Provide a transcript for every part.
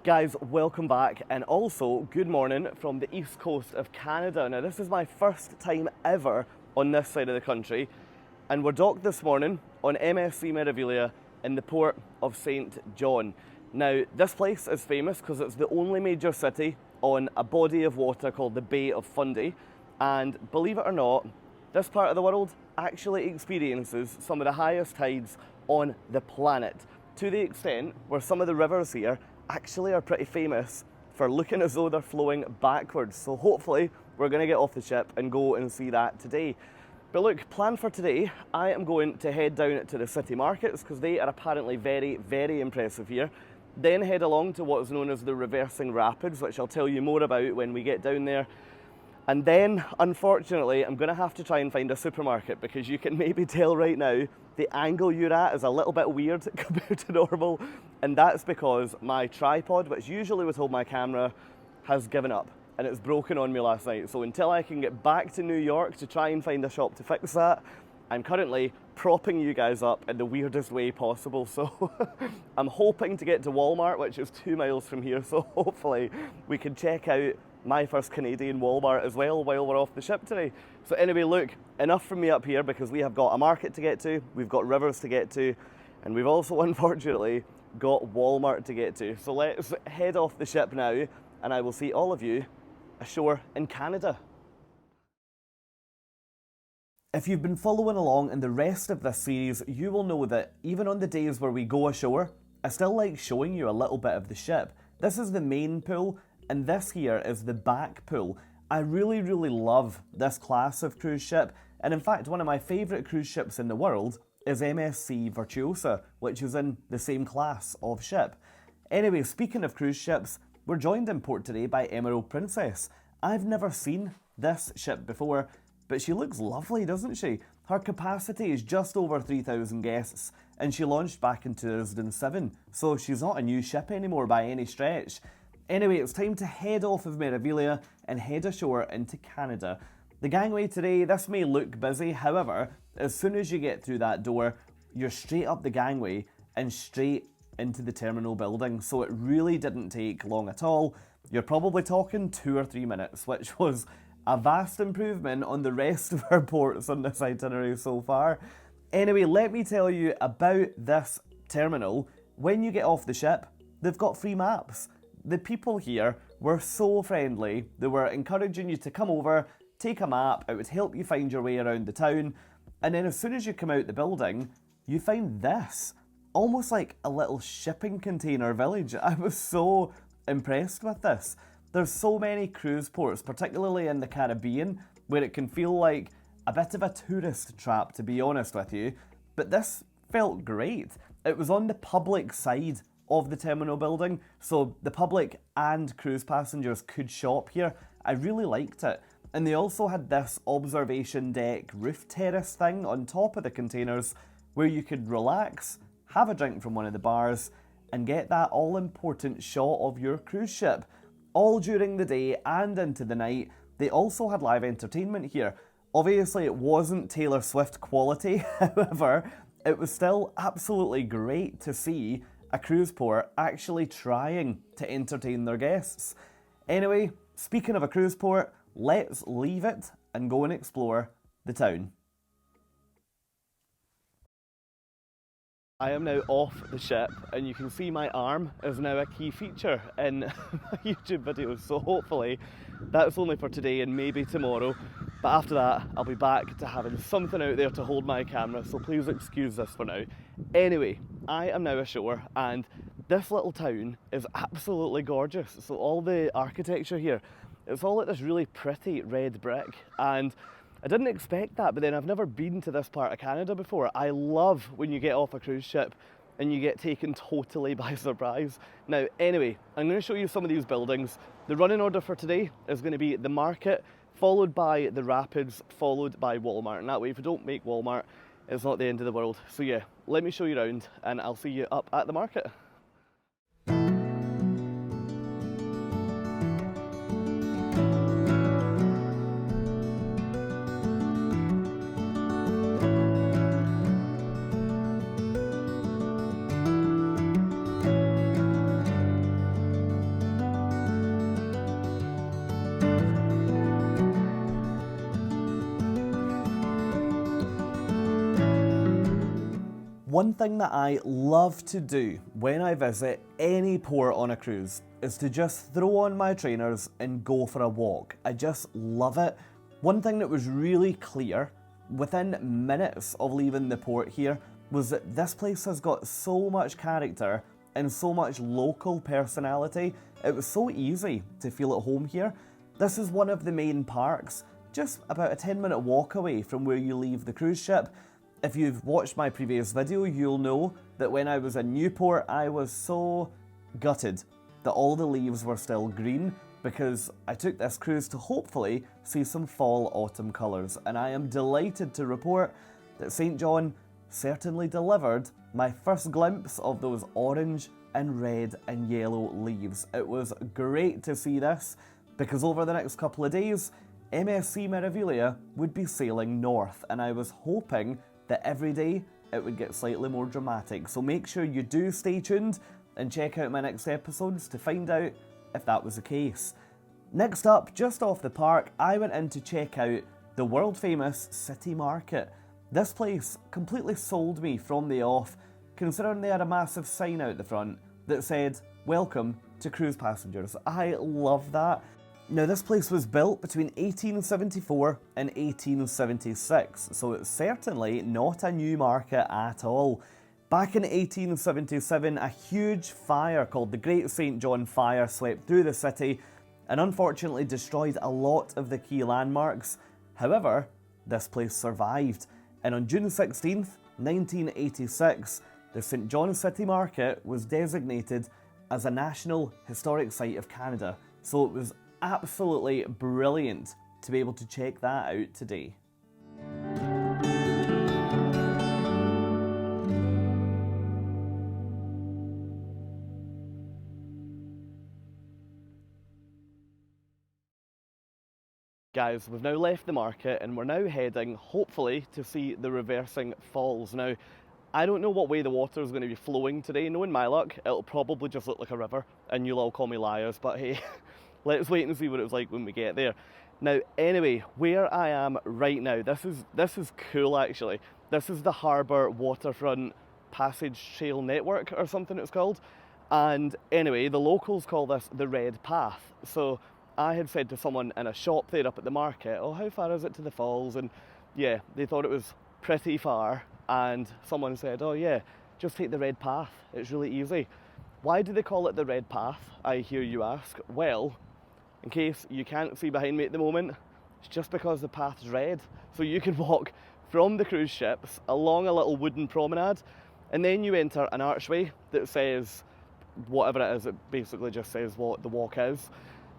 Guys, welcome back, and also good morning from the east coast of Canada. Now, this is my first time ever on this side of the country, and we're docked this morning on MSC Meraviglia in the port of St. John. Now, this place is famous because it's the only major city on a body of water called the Bay of Fundy, and believe it or not, this part of the world actually experiences some of the highest tides on the planet, to the extent where some of the rivers here actually are pretty famous for looking as though they're flowing backwards. So hopefully we're going to get off the ship and go and see that today. But look, plan for today, I am going to head down to the city markets because they are apparently very, very impressive here. Then head along to what is known as the reversing rapids, which I'll tell you more about when we get down there. And then, unfortunately, I'm going to have to try and find a supermarket because you can maybe tell right now the angle you're at is a little bit weird compared to normal. And that's because my tripod, which usually would hold my camera, has given up and it's broken on me last night. So until I can get back to New York to try and find a shop to fix that, I'm currently propping you guys up in the weirdest way possible. So I'm hoping to get to Walmart, which is 2 miles from here. So hopefully we can check out my first Canadian Walmart as well while we're off the ship today. So anyway, look, enough from me up here because we have got a market to get to, we've got rivers to get to, and we've also unfortunately got Walmart to get to. So let's head off the ship now and I will see all of you ashore in Canada. If you've been following along in the rest of this series, you will know that even on the days where we go ashore, I still like showing you a little bit of the ship. This is the main pool, and this here is the back pool. I really love this class of cruise ship, and in fact one of my favourite cruise ships in the world is MSC Virtuosa, which is in the same class of ship. Anyway, speaking of cruise ships, we're joined in port today by Emerald Princess. I've never seen this ship before, but she looks lovely, doesn't she? Her capacity is just over 3,000 guests, and she launched back in 2007, so she's not a new ship anymore by any stretch. Anyway, it's time to head off of Meraviglia and head ashore into Canada. The gangway today, this may look busy, however, as soon as you get through that door, you're straight up the gangway and straight into the terminal building, so it really didn't take long at all. You're probably talking 2 or 3 minutes, which was a vast improvement on the rest of our ports on this itinerary so far. Anyway, let me tell you about this terminal. When you get off the ship, they've got free maps. The people here were so friendly. They were encouraging you to come over, take a map, it would help you find your way around the town, and then as soon as you come out the building, you find this. Almost like a little shipping container village. I was so impressed with this. There's so many cruise ports, particularly in the Caribbean, where it can feel like a bit of a tourist trap, to be honest with you, but this felt great. It was on the public side of the terminal building, so the public and cruise passengers could shop here. I really liked it. And they also had this observation deck roof terrace thing on top of the containers where you could relax, have a drink from one of the bars, and get that all-important shot of your cruise ship. All during the day and into the night. They also had live entertainment here. Obviously it wasn't Taylor Swift quality, however, it was still absolutely great to see a cruise port actually trying to entertain their guests. Anyway, speaking of a cruise port, let's leave it and go and explore the town. I am now off the ship and you can see my arm is now a key feature in my YouTube videos, so hopefully that's only for today and maybe tomorrow, but after that I'll be back to having something out there to hold my camera, so please excuse this for now. Anyway, I am now ashore and this little town is absolutely gorgeous. So all the architecture here, it's all like this really pretty red brick, and I didn't expect that, but then I've never been to this part of Canada before. I love when you get off a cruise ship and you get taken totally by surprise. Now, anyway, I'm going to show you some of these buildings. The running order for today is going to be the market, followed by the rapids, followed by Walmart. And that way, if you don't make Walmart, it's not the end of the world. So yeah, let me show you around and I'll see you up at the market. One thing that I love to do when I visit any port on a cruise is to just throw on my trainers and go for a walk. I just love it. One thing that was really clear within minutes of leaving the port here was that this place has got so much character and so much local personality. It was so easy to feel at home here. This is one of the main parks, just about a 10-minute walk away from where you leave the cruise ship. If you've watched my previous video, you'll know that when I was in Newport, I was so gutted that all the leaves were still green because I took this cruise to hopefully see some fall-autumn colours, and I am delighted to report that St. John certainly delivered my first glimpse of those orange and red and yellow leaves. It was great to see this because over the next couple of days, MSC Meraviglia would be sailing north, and I was hoping that every day it would get slightly more dramatic. So make sure you do stay tuned and check out my next episodes to find out if that was the case. Next up, just off the park, I went in to check out the world famous City Market. This place completely sold me from the off, considering they had a massive sign out the front that said, "Welcome to cruise passengers." I love that. Now, this place was built between 1874 and 1876, so it's certainly not a new market at all. Back in 1877, a huge fire called the Great St. John Fire swept through the city and unfortunately destroyed a lot of the key landmarks. However, this place survived, and on June 16th, 1986, the St. John City Market was designated as a National Historic Site of Canada, so it was absolutely brilliant to be able to check that out today. Guys, we've now left the market and we're now heading, hopefully, to see the reversing falls. Now, I don't know what way the water is going to be flowing today. Knowing my luck, it'll probably just look like a river and you'll all call me liars, but hey, let's wait and see what it was like when we get there. Now, anyway, where I am right now, this is cool actually. This is the Harbour Waterfront Passage Trail Network or something it's called. And anyway, the locals call this the Red Path. So I had said to someone in a shop there up at the market, "Oh, how far is it to the falls?" And yeah, they thought it was pretty far. And someone said, "Oh yeah, just take the Red Path. It's really easy." Why do they call it the Red Path, I hear you ask? Well, in case you can't see behind me at the moment, it's just because the path's red. So you can walk from the cruise ships along a little wooden promenade, and then you enter an archway that says whatever it is. It basically just says what the walk is.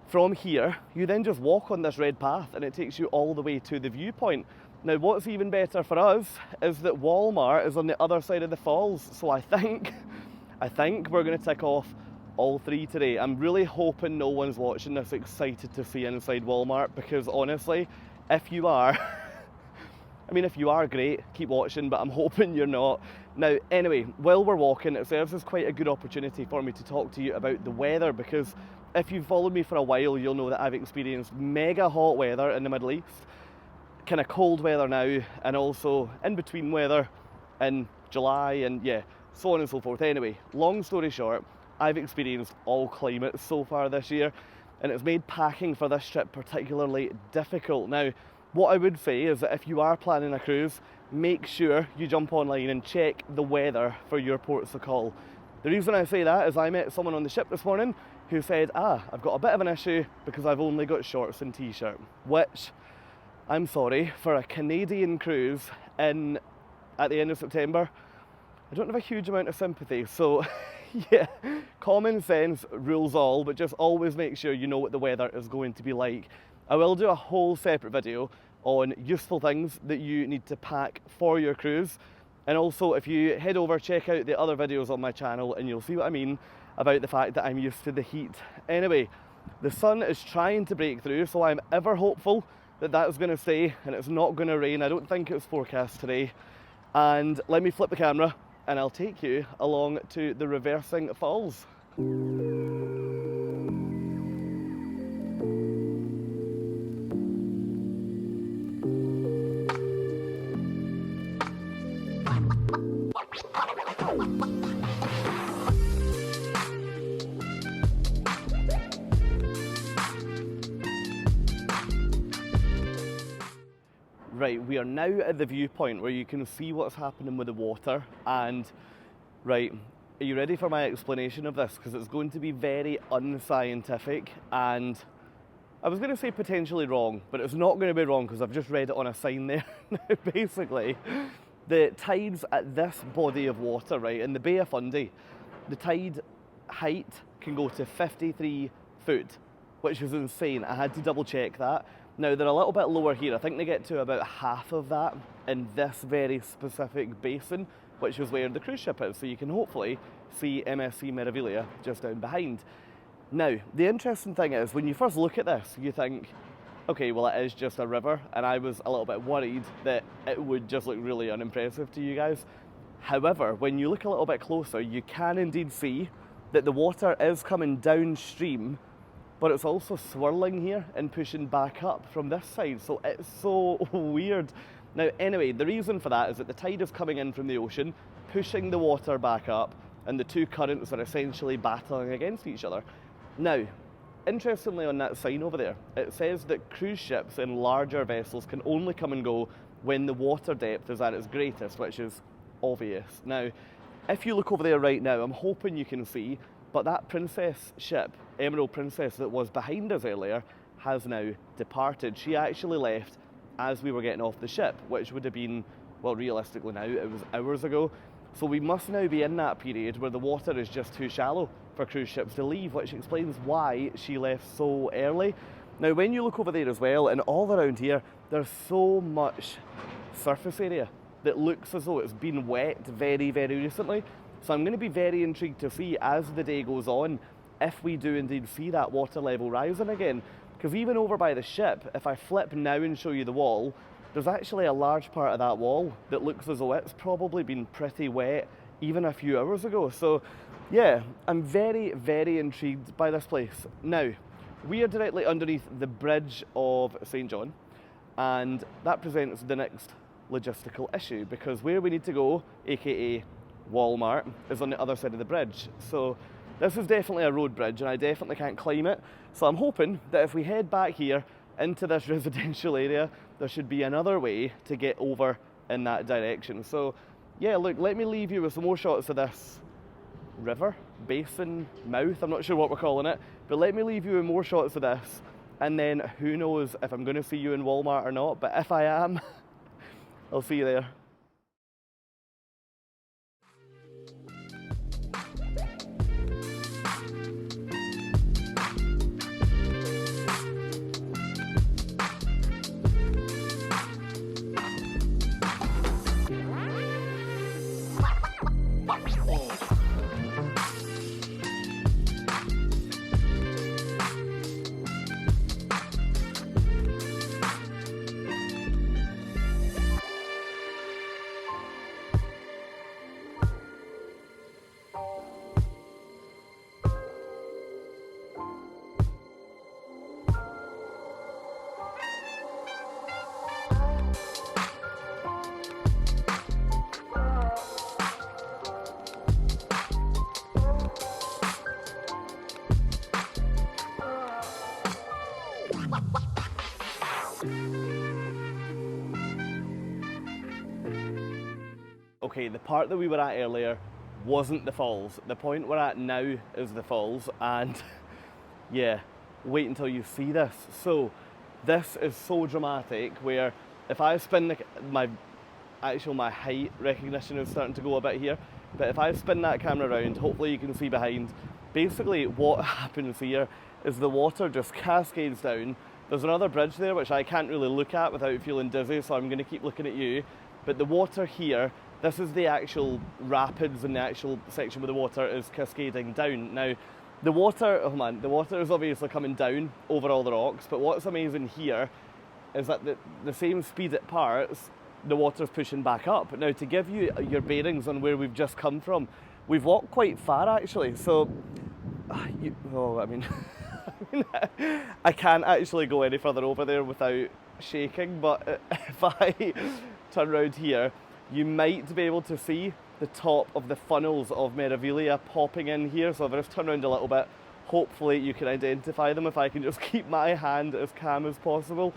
From here, you then just walk on this red path and it takes you all the way to the viewpoint. Now, what's even better for us is that Walmart is on the other side of the falls, so I think we're going to tick off all three today. I'm really hoping no one's watching this excited to see inside Walmart, because honestly, if you are, I mean, if you are, great, keep watching, but I'm hoping you're not. Now, anyway, while we're walking, it serves as quite a good opportunity for me to talk to you about the weather, because if you've followed me for a while, you'll know that I've experienced mega hot weather in the Middle East, kind of cold weather now, and also in between weather in July, and yeah, so on and so forth. Anyway, long story short, I've experienced all climates so far this year, and it's made packing for this trip particularly difficult. Now, what I would say is that if you are planning a cruise, make sure you jump online and check the weather for your ports of call. The reason I say that is I met someone on the ship this morning who said, I've got a bit of an issue because I've only got shorts and t-shirt, which, I'm sorry, for a Canadian cruise at the end of September, I don't have a huge amount of sympathy. So yeah, common sense rules all, but just always make sure you know what the weather is going to be like. I will do a whole separate video on useful things that you need to pack for your cruise. And also, if you head over, check out the other videos on my channel and you'll see what I mean about the fact that I'm used to the heat. Anyway, the sun is trying to break through, so I'm ever hopeful that that's going to stay and it's not going to rain. I don't think it's forecast today. And let me flip the camera and I'll take you along to the reversing falls. Right, we are now at the viewpoint where you can see what's happening with the water, and right, are you ready for my explanation of this? Because it's going to be very unscientific, and I was going to say potentially wrong, but it's not going to be wrong because I've just read it on a sign there. Basically, the tides at this body of water, right, in the Bay of Fundy, the tide height can go to 53 foot, which is insane. I had to double check that. Now, they're a little bit lower here. I think they get to about half of that in this very specific basin, which is where the cruise ship is. So you can hopefully see MSC Meraviglia just down behind. Now, the interesting thing is, when you first look at this, you think, okay, well, it is just a river, and I was a little bit worried that it would just look really unimpressive to you guys. However, when you look a little bit closer, you can indeed see that the water is coming downstream, but it's also swirling here and pushing back up from this side, so it's so weird. Now, anyway, the reason for that is that the tide is coming in from the ocean, pushing the water back up, and the two currents are essentially battling against each other. Now, interestingly, on that sign over there, it says that cruise ships and larger vessels can only come and go when the water depth is at its greatest, which is obvious. Now, if you look over there right now, I'm hoping you can see, but that Princess ship, Emerald Princess, that was behind us earlier, has now departed. She actually left as we were getting off the ship, which would have been, well, realistically now, it was hours ago. So we must now be in that period where the water is just too shallow for cruise ships to leave, which explains why she left so early. Now, when you look over there as well, and all around here, there's so much surface area that looks as though it's been wet very, very recently. So I'm going to be very intrigued to see, as the day goes on, if we do indeed see that water level rising again. Because even over by the ship, if I flip now and show you the wall, there's actually a large part of that wall that looks as though it's probably been pretty wet even a few hours ago. So yeah, I'm very, very intrigued by this place. Now, we are directly underneath the bridge of St. John, and that presents the next logistical issue, because where we need to go, aka Walmart, is on the other side of the bridge. So this is definitely a road bridge, and I definitely can't climb it. So I'm hoping that if we head back here into this residential area, there should be another way to get over in that direction. So yeah, look, let me leave you with some more shots of this river, basin, mouth, I'm not sure what we're calling it, but let me leave you with more shots of this, and then who knows if I'm going to see you in Walmart or not, but if I am, I'll see you there. Okay, the part that we were at earlier wasn't the falls. The point we're at now is the falls, and yeah, wait until you see this. So this is so dramatic, where if I spin my height recognition is starting to go a bit here, but if I spin that camera around, hopefully you can see behind. Basically what happens here is the water just cascades down. There's another bridge there which I can't really look at without feeling dizzy, so I'm going to keep looking at you. But the water here, this is the actual rapids and the actual section where the water is cascading down. Now, the water is obviously coming down over all the rocks, but what's amazing here is that the same speed it parts, the water's pushing back up. Now, to give you your bearings on where we've just come from, we've walked quite far actually, so, I can't actually go any further over there without shaking, but if I turn around here, you might be able to see the top of the funnels of Meraviglia popping in here. So if I just turn around a little bit, hopefully you can identify them if I can just keep my hand as calm as possible.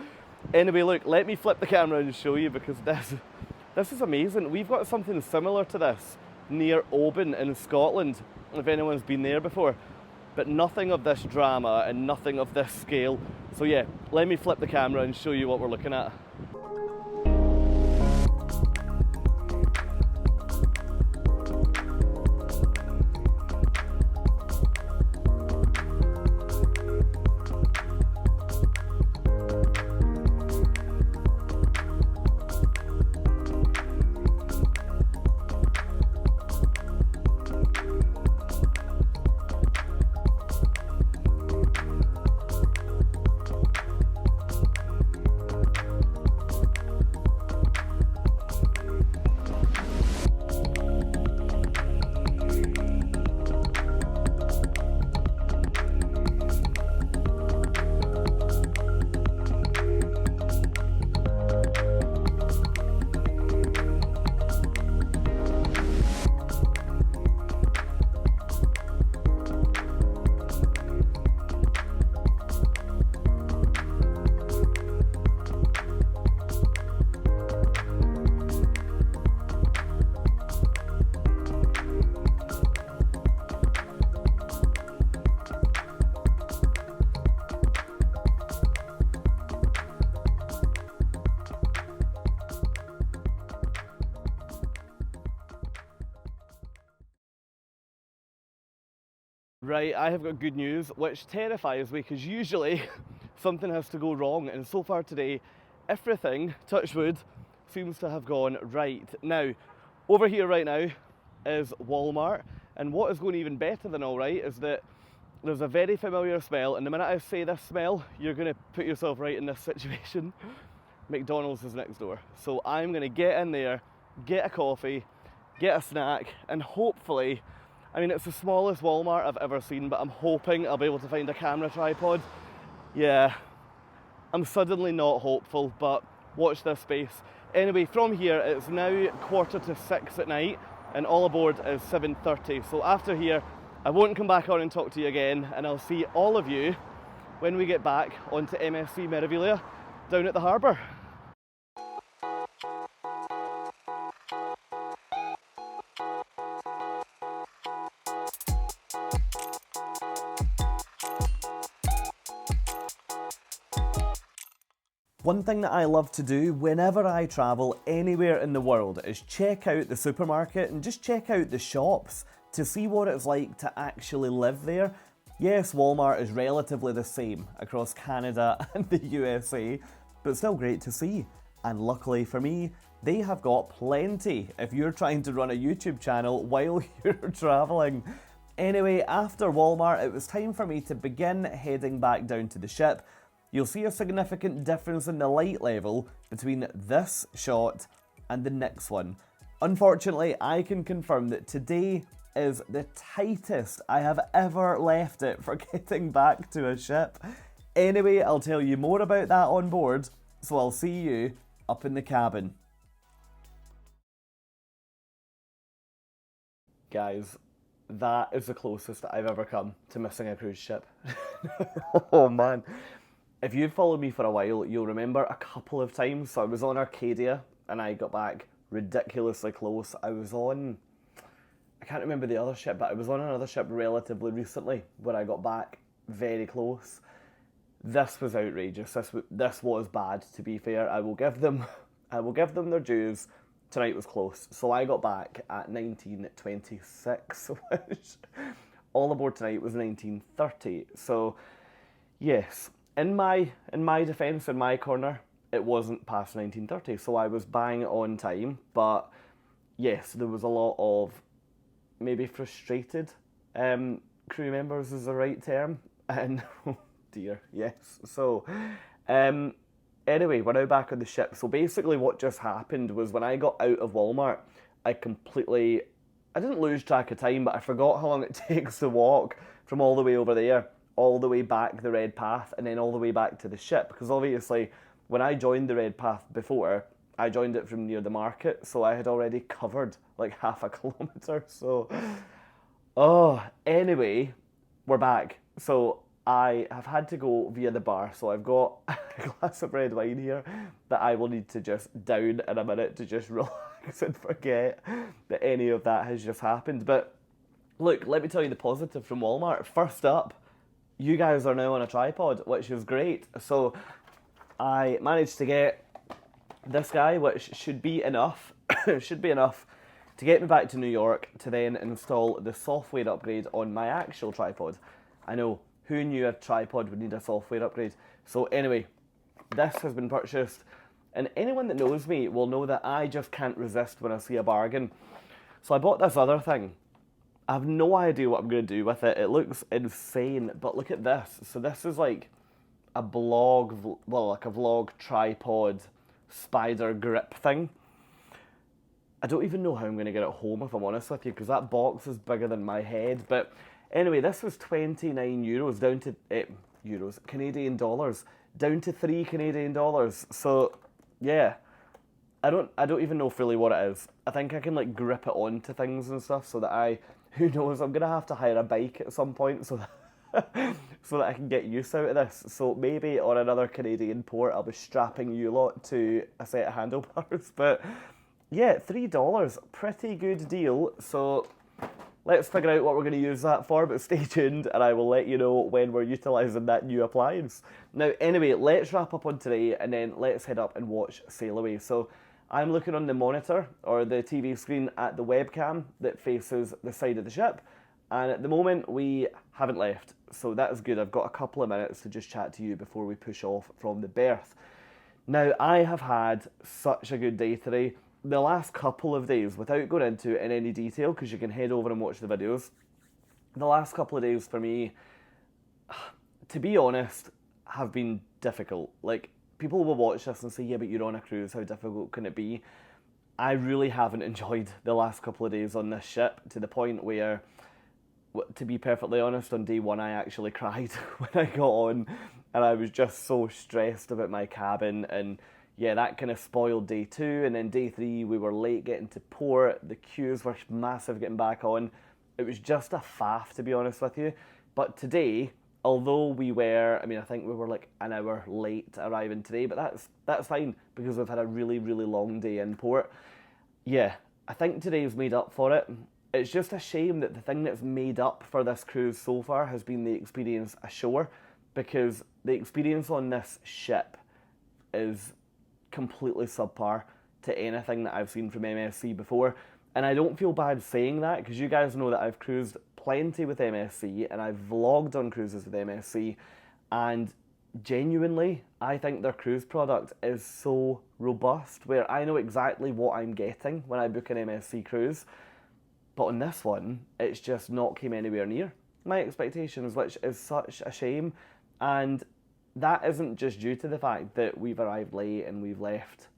Anyway, look, let me flip the camera and show you, because this is amazing. We've got something similar to this near Oban in Scotland, if anyone's been there before, but nothing of this drama and nothing of this scale. So yeah, let me flip the camera and show you what we're looking at. Right, I have got good news, which terrifies me, because usually something has to go wrong, and so far today, everything, touch wood, seems to have gone right. Now, over here right now is Walmart, and what is going even better than all right is that there's a very familiar smell, and the minute I say this smell, you're going to put yourself right in this situation. McDonald's is next door. So I'm going to get in there, get a coffee, get a snack, and hopefully, I mean, it's the smallest Walmart I've ever seen, but I'm hoping I'll be able to find a camera tripod. Yeah, I'm suddenly not hopeful, but watch this space. Anyway, from here, it's now 6:45 at night, and all aboard is 7:30. So after here, I won't come back on and talk to you again, and I'll see all of you when we get back onto MSC Meraviglia down at the harbour. One thing that I love to do whenever I travel anywhere in the world is check out the supermarket and just check out the shops to see what it's like to actually live there. Yes, Walmart is relatively the same across Canada and the USA, but still great to see. And luckily for me, they have got plenty if you're trying to run a YouTube channel while you're traveling. Anyway, after Walmart, it was time for me to begin heading back down to the ship. You'll see a significant difference in the light level between this shot and the next one. Unfortunately, I can confirm that today is the tightest I have ever left it for getting back to a ship. Anyway, I'll tell you more about that on board, so I'll see you up in the cabin. Guys, that is the closest I've ever come to missing a cruise ship. Oh man. If you've followed me for a while, you'll remember a couple of times. So I was on Arcadia and I got back ridiculously close. I was on, I can't remember the other ship, but I was on another ship relatively recently where I got back very close. This was outrageous. This was bad, to be fair. I will give them their dues. Tonight was close. So I got back at 19:26, which all aboard tonight was 19:30. So yes. In my defence, in my corner, it wasn't past 19:30, so I was bang on time. But yes, there was a lot of maybe frustrated crew members is the right term, and oh dear, yes. So anyway, we're now back on the ship. So basically, what just happened was when I got out of Walmart, I didn't lose track of time, but I forgot how long it takes to walk from all the way over there, all the way back the red path, and then all the way back to the ship. Because obviously, when I joined the red path before, I joined it from near the market, so I had already covered like half a kilometre. So, anyway, we're back. So I have had to go via the bar, so I've got a glass of red wine here that I will need to just down in a minute to just relax and forget that any of that has just happened. But look, let me tell you the positive from Walmart. First up, you guys are now on a tripod, which is great. So I managed to get this guy, which should be enough, should be enough to get me back to New York to then install the software upgrade on my actual tripod. I know, who knew a tripod would need a software upgrade? So anyway, this has been purchased, and anyone that knows me will know that I just can't resist when I see a bargain. So I bought this other thing. I have no idea what I'm going to do with it. It looks insane, but look at this. So this is like a vlog tripod spider grip thing. I don't even know how I'm going to get it home, if I'm honest with you, because that box is bigger than my head. But anyway, this was €29 down to Canadian dollars, down to $3 Canadian. So yeah, I don't even know really what it is. I think I can like grip it onto things and stuff so that who knows, I'm gonna have to hire a bike at some point so that so that I can get use out of this. So maybe on another Canadian port I'll be strapping you lot to a set of handlebars. But yeah, $3, pretty good deal. So let's figure out what we're going to use that for, but stay tuned and I will let you know when we're utilising that new appliance. Now anyway, let's wrap up on today and then let's head up and watch Sailaway. So I'm looking on the monitor or the TV screen at the webcam that faces the side of the ship, and at the moment we haven't left, so that is good. I've got a couple of minutes to just chat to you before we push off from the berth. Now I have had such a good day today. The last couple of days, without going into it in any detail, because you can head over and watch the videos, the last couple of days for me, to be honest, have been difficult. Like, people will watch this and say, yeah, but you're on a cruise, how difficult can it be? I really haven't enjoyed the last couple of days on this ship, to the point where, to be perfectly honest, on day one I actually cried when I got on, and I was just so stressed about my cabin, and yeah, that kind of spoiled day two, and then day three we were late getting to port, the queues were massive getting back on. It was just a faff, to be honest with you. But today, although we were, I think we were like an hour late arriving today, but that's fine because we've had a really, really long day in port. Yeah, I think today's made up for it. It's just a shame that the thing that's made up for this cruise so far has been the experience ashore, because the experience on this ship is completely subpar to anything that I've seen from MSC before. And I don't feel bad saying that, because you guys know that I've cruised plenty with MSC and I've vlogged on cruises with MSC, and genuinely I think their cruise product is so robust, where I know exactly what I'm getting when I book an MSC cruise. But on this one, it's just not came anywhere near my expectations, which is such a shame. And that isn't just due to the fact that we've arrived late and we've left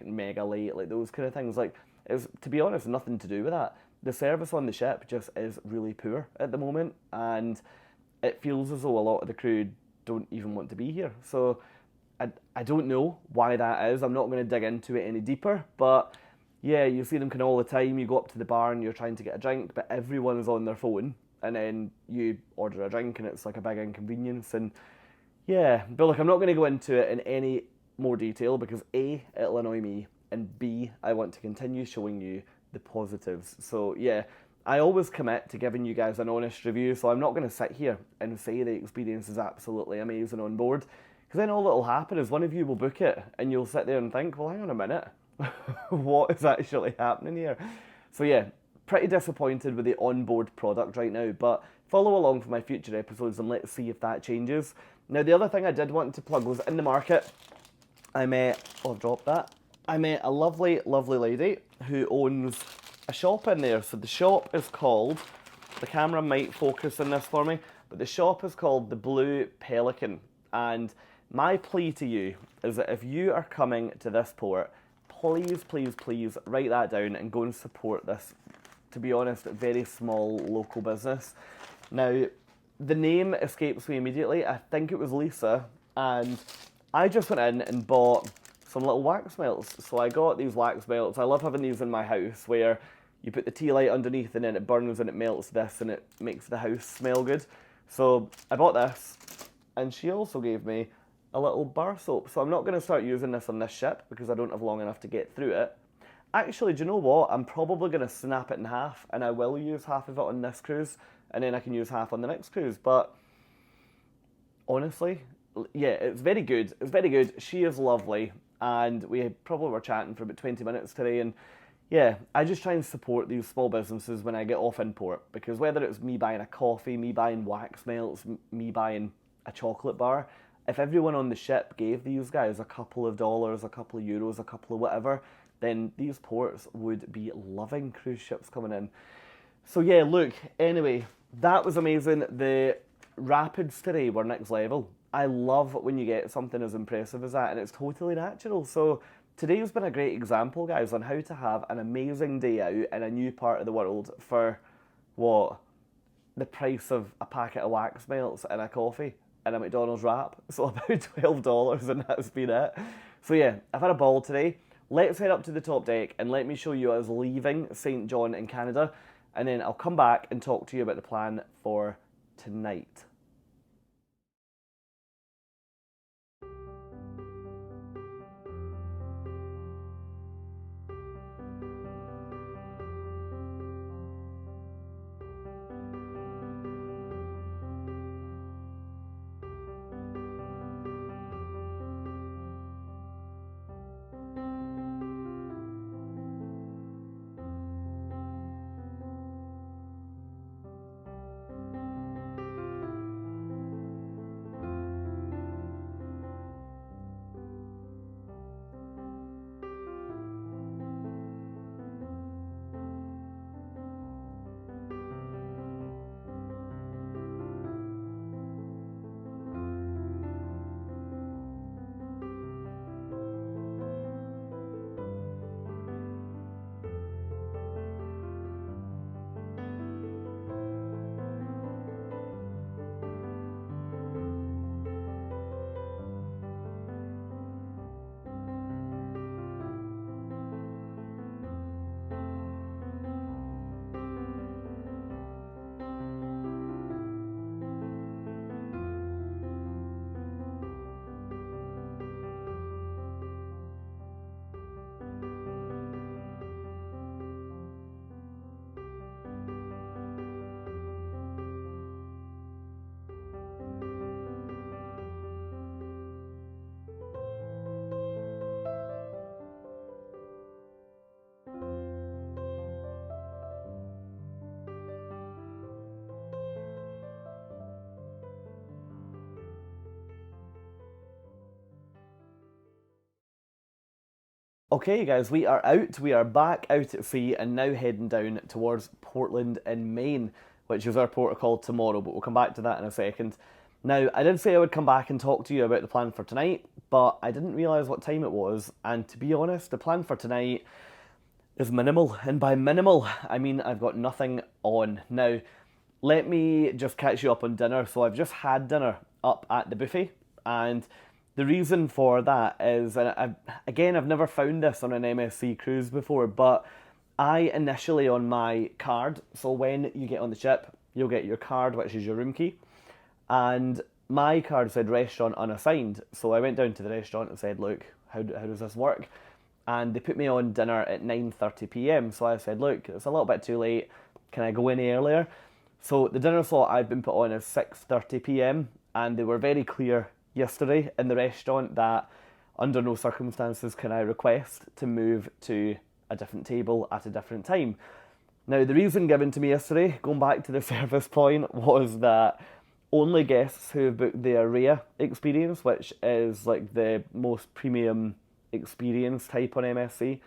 mega late, like those kind of things. Like, it's, to be honest, nothing to do with that. The service on the ship just is really poor at the moment, and it feels as though a lot of the crew don't even want to be here. So I don't know why that is. I'm not going to dig into it any deeper, but yeah, you see them kind of all the time. You go up to the bar and you're trying to get a drink, but everyone is on their phone, and then you order a drink and it's like a big inconvenience. And yeah, but look, I'm not going to go into it in any more detail because A, it'll annoy me, and B, I want to continue showing you the positives. So yeah, I always commit to giving you guys an honest review, so I'm not going to sit here and say the experience is absolutely amazing on board, because then all that'll happen is one of you will book it and you'll sit there and think, well, hang on a minute, what is actually happening here? So yeah, pretty disappointed with the onboard product right now, but follow along for my future episodes and let's see if that changes. Now, the other thing I did want to plug was in the market, I met a lovely, lovely lady who owns a shop in there. So the shop is called, the camera might focus on this for me, but the shop is called the Blue Pelican. And my plea to you is that if you are coming to this port, please, please, please write that down and go and support this, to be honest, very small local business. Now, the name escapes me immediately. I think it was Lisa, and I just went in and bought some little wax melts. So I got these wax melts. I love having these in my house, where you put the tea light underneath and then it burns and it melts this and it makes the house smell good. So I bought this, and she also gave me a little bar soap. So I'm not going to start using this on this ship because I don't have long enough to get through it. Actually, do you know what? I'm probably going to snap it in half, and I will use half of it on this cruise, and then I can use half on the next cruise. But honestly, yeah, it's very good. It's very good. She is lovely, and we probably were chatting for about 20 minutes today, and yeah, I just try and support these small businesses when I get off in port, because whether it's me buying a coffee, me buying wax melts, me buying a chocolate bar, if everyone on the ship gave these guys a couple of dollars, a couple of euros, a couple of whatever, then these ports would be loving cruise ships coming in. So yeah, look, anyway, that was amazing. The rapids today were next level. I love when you get something as impressive as that, and it's totally natural. So today's been a great example, guys, on how to have an amazing day out in a new part of the world for, what, the price of a packet of wax melts and a coffee and a McDonald's wrap. So about $12, and that's been it. So yeah, I've had a ball today. Let's head up to the top deck and let me show you us leaving St. John in Canada, and then I'll come back and talk to you about the plan for tonight. Okay guys, we are out, we are back out at sea and now heading down towards Portland in Maine, which is our port of call tomorrow, but we'll come back to that in a second. Now, I did say I would come back and talk to you about the plan for tonight, but I didn't realise what time it was, and to be honest, the plan for tonight is minimal, and by minimal, I mean I've got nothing on. Now, let me just catch you up on dinner. So I've just had dinner up at the buffet, and the reason for that is, and I've never found this on an MSC cruise before, but I initially on my card, so when you get on the ship, you'll get your card, which is your room key, and my card said restaurant unassigned, so I went down to the restaurant and said, look, how does this work? And they put me on dinner at 9:30 p.m, so I said, look, it's a little bit too late, can I go any earlier? So the dinner slot I've been put on is 6:30 p.m, and they were very clear yesterday in the restaurant that under no circumstances can I request to move to a different table at a different time. Now, the reason given to me yesterday, going back to the service point, was that only guests who have booked the Area experience, which is like the most premium experience type on MSC,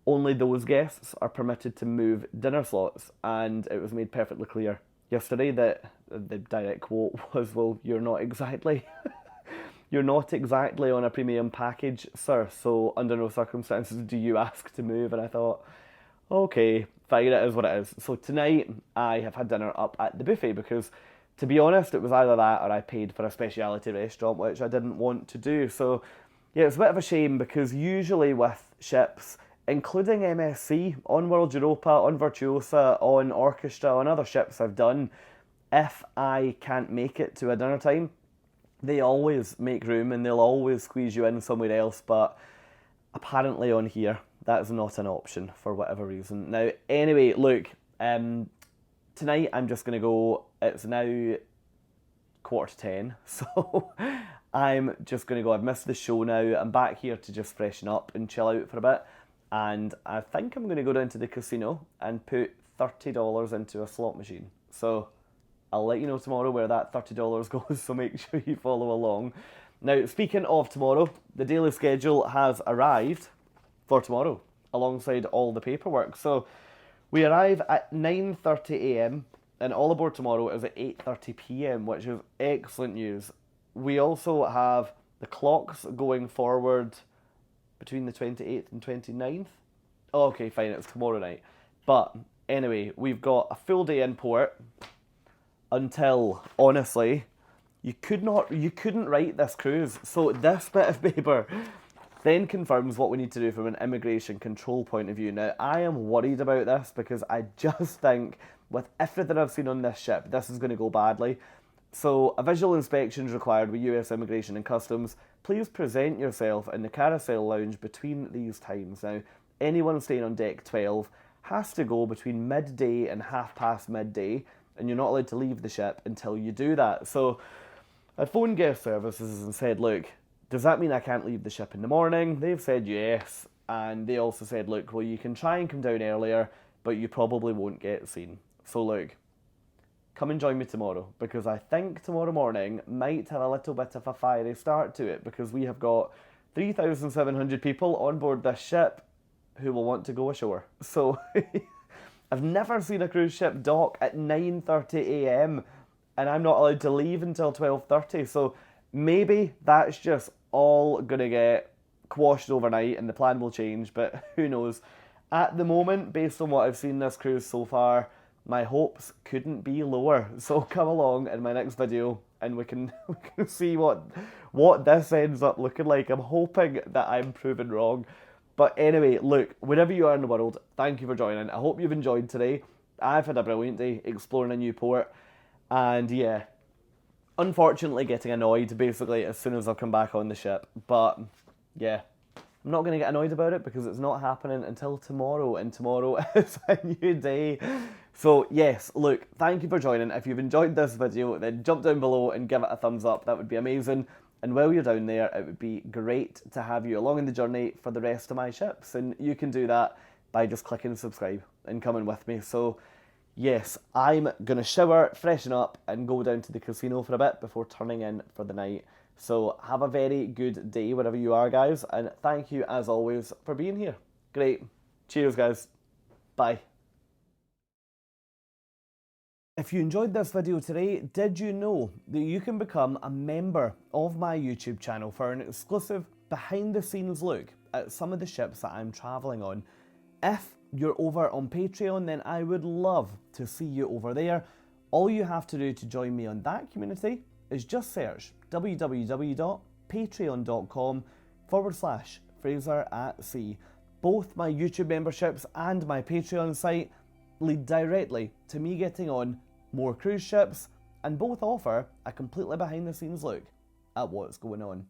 only those guests are permitted to move dinner slots, and it was made perfectly clear yesterday that the direct quote was, well, you're not exactly on a premium package, sir, so under no circumstances do you ask to move. And I thought, okay, fine, it is what it is. So tonight I have had dinner up at the buffet because, to be honest, it was either that or I paid for a speciality restaurant, which I didn't want to do. So yeah, it's a bit of a shame because usually with ships, including MSC, on World Europa, on Virtuosa, on Orchestra, on other ships I've done, if I can't make it to a dinner time, they always make room and they'll always squeeze you in somewhere else, but apparently on here, that's not an option for whatever reason. Now, anyway, look, tonight I'm just going to go, it's now 9:45, so I'm just going to go. I've missed the show now. I'm back here to just freshen up and chill out for a bit, and I think I'm going to go down to the casino and put $30 into a slot machine. So I'll let you know tomorrow where that $30 goes, so make sure you follow along. Now, speaking of tomorrow, the daily schedule has arrived for tomorrow, alongside all the paperwork. So we arrive at 9:30am, and all aboard tomorrow is at 8:30pm, which is excellent news. We also have the clocks going forward between the 28th and 29th. Oh, okay, fine, it's tomorrow night. But anyway, we've got a full day in port until, honestly, you couldn't write this cruise. So this bit of paper then confirms what we need to do from an immigration control point of view. Now, I am worried about this because I just think with everything I've seen on this ship, this is going to go badly. So, a visual inspection is required with US Immigration and Customs. Please present yourself in the carousel lounge between these times. Now, anyone staying on deck 12 has to go between midday and half past midday, and you're not allowed to leave the ship until you do that. So, I phoned guest services and said, look, does that mean I can't leave the ship in the morning? They've said yes, and they also said, look, well, you can try and come down earlier, but you probably won't get seen. So look, come and join me tomorrow, because I think tomorrow morning might have a little bit of a fiery start to it, because we have got 3,700 people on board this ship who will want to go ashore. So I've never seen a cruise ship dock at 9:30am, and I'm not allowed to leave until 12:30. So maybe that's just all going to get quashed overnight and the plan will change, but who knows. At the moment, based on what I've seen this cruise so far, my hopes couldn't be lower. So come along in my next video and we can see what this ends up looking like. I'm hoping that I'm proven wrong. But anyway, look, wherever you are in the world, thank you for joining. I hope you've enjoyed today. I've had a brilliant day exploring a new port. And yeah, unfortunately getting annoyed basically as soon as I've come back on the ship. But yeah, I'm not going to get annoyed about it because it's not happening until tomorrow, and tomorrow is a new day. So yes, look, thank you for joining. If you've enjoyed this video, then jump down below and give it a thumbs up. That would be amazing. And while you're down there, it would be great to have you along in the journey for the rest of my ships. And you can do that by just clicking subscribe and coming with me. So yes, I'm going to shower, freshen up, and go down to the casino for a bit before turning in for the night. So have a very good day wherever you are, guys. And thank you, as always, for being here. Great. Cheers, guys. Bye. If you enjoyed this video today, did you know that you can become a member of my YouTube channel for an exclusive behind-the-scenes look at some of the ships that I'm travelling on? If you're over on Patreon, then I would love to see you over there. All you have to do to join me on that community is just search www.patreon.com/Fraser@Sea. Both my YouTube memberships and my Patreon site lead directly to me getting on more cruise ships, and both offer a completely behind the scenes look at what's going on.